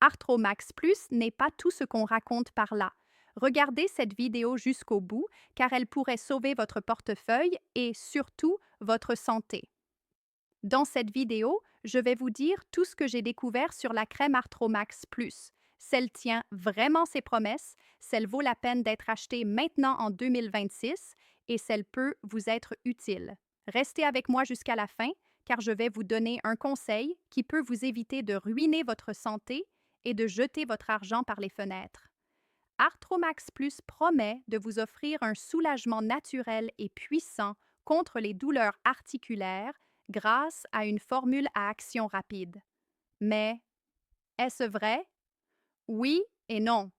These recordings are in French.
Arthromax Plus n'est pas tout ce qu'on raconte par là. Regardez cette vidéo jusqu'au bout car elle pourrait sauver votre portefeuille et surtout votre santé. Dans cette vidéo, je vais vous dire tout ce que j'ai découvert sur la crème Arthromax Plus. Celle tient vraiment ses promesses, celle vaut la peine d'être achetée maintenant en 2026 et celle peut vous être utile. Restez avec moi jusqu'à la fin car je vais vous donner un conseil qui peut vous éviter de ruiner votre santé et de jeter votre argent par les fenêtres. Arthromax Plus promet de vous offrir un soulagement naturel et puissant contre les douleurs articulaires grâce à une formule à action rapide. Mais est-ce vrai? Oui et non.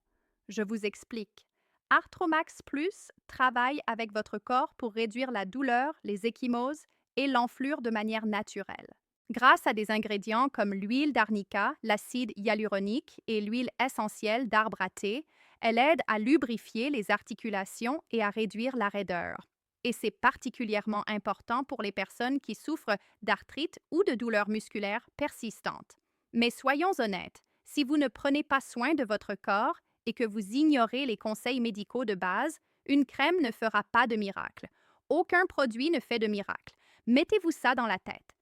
Je vous explique. Arthromax Plus travaille avec votre corps pour réduire la douleur, les ecchymoses et l'enflure de manière naturelle. Grâce à des ingrédients comme l'huile d'arnica, l'acide hyaluronique et l'huile essentielle d'arbre à thé, elle aide à lubrifier les articulations et à réduire la raideur. Et c'est particulièrement important pour les personnes qui souffrent d'arthrite ou de douleurs musculaires persistantes. Mais soyons honnêtes, si vous ne prenez pas soin de votre corps et que vous ignorez les conseils médicaux de base, une crème ne fera pas de miracle. Aucun produit ne fait de miracle. Mettez-vous ça dans la tête.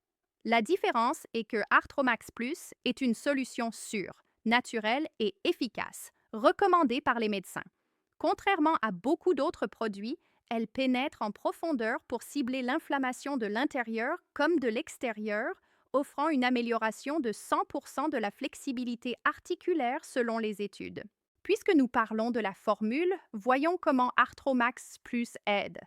La différence est que Arthromax Plus est une solution sûre, naturelle et efficace, recommandée par les médecins. Contrairement à beaucoup d'autres produits, elle pénètre en profondeur pour cibler l'inflammation de l'intérieur comme de l'extérieur, offrant une amélioration de 100% de la flexibilité articulaire selon les études. Puisque nous parlons de la formule, voyons comment Arthromax Plus aide.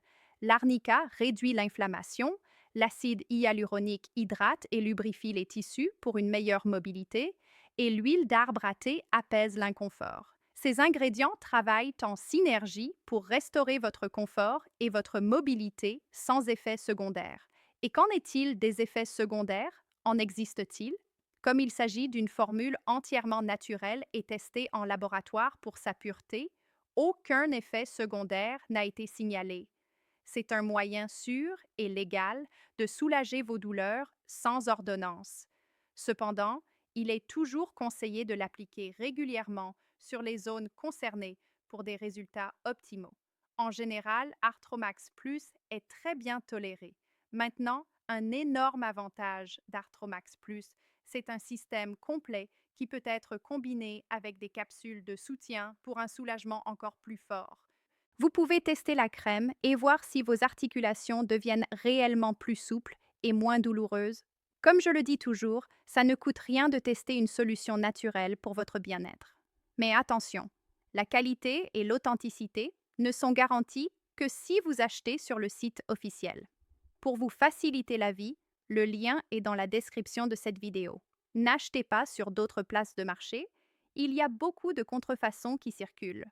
L'arnica réduit l'inflammation, l'acide hyaluronique hydrate et lubrifie les tissus pour une meilleure mobilité, et l'huile d'arbre à thé apaise l'inconfort. Ces ingrédients travaillent en synergie pour restaurer votre confort et votre mobilité sans effets secondaires. Et qu'en est-il des effets secondaires? En existe-t-il? Comme il s'agit d'une formule entièrement naturelle et testée en laboratoire pour sa pureté, aucun effet secondaire n'a été signalé. C'est un moyen sûr et légal de soulager vos douleurs sans ordonnance. Cependant, il est toujours conseillé de l'appliquer régulièrement sur les zones concernées pour des résultats optimaux. En général, Arthromax Plus est très bien toléré. Maintenant, un énorme avantage d'Arthromax Plus, c'est un système complet qui peut être combiné avec des capsules de soutien pour un soulagement encore plus fort. Vous pouvez tester la crème et voir si vos articulations deviennent réellement plus souples et moins douloureuses. Comme je le dis toujours, ça ne coûte rien de tester une solution naturelle pour votre bien-être. Mais attention, la qualité et l'authenticité ne sont garanties que si vous achetez sur le site officiel. Pour vous faciliter la vie, le lien est dans la description de cette vidéo. N'achetez pas sur d'autres places de marché, il y a beaucoup de contrefaçons qui circulent.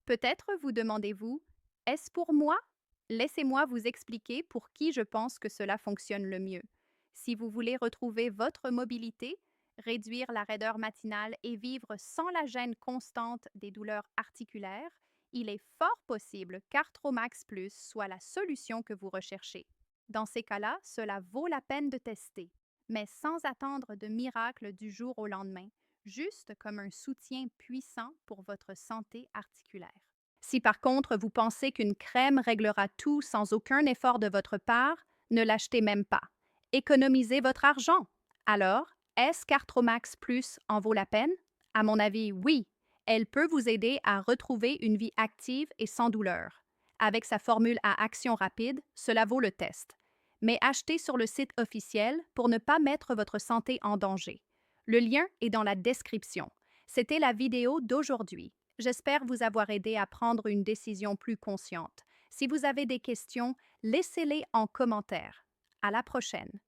Peut-être vous demandez-vous, est-ce pour moi? Laissez-moi vous expliquer pour qui je pense que cela fonctionne le mieux. Si vous voulez retrouver votre mobilité, réduire la raideur matinale et vivre sans la gêne constante des douleurs articulaires, il est fort possible qu'Arthromax Plus soit la solution que vous recherchez. Dans ces cas-là, cela vaut la peine de tester, mais sans attendre de miracle du jour au lendemain, juste comme un soutien puissant pour votre santé articulaire. Si par contre vous pensez qu'une crème réglera tout sans aucun effort de votre part, ne l'achetez même pas. Économisez votre argent. Alors, est-ce qu'Arthromax Plus en vaut la peine? À mon avis, oui. Elle peut vous aider à retrouver une vie active et sans douleur. Avec sa formule à action rapide, cela vaut le test. Mais achetez sur le site officiel pour ne pas mettre votre santé en danger. Le lien est dans la description. C'était la vidéo d'aujourd'hui. J'espère vous avoir aidé à prendre une décision plus consciente. Si vous avez des questions, laissez-les en commentaire. À la prochaine.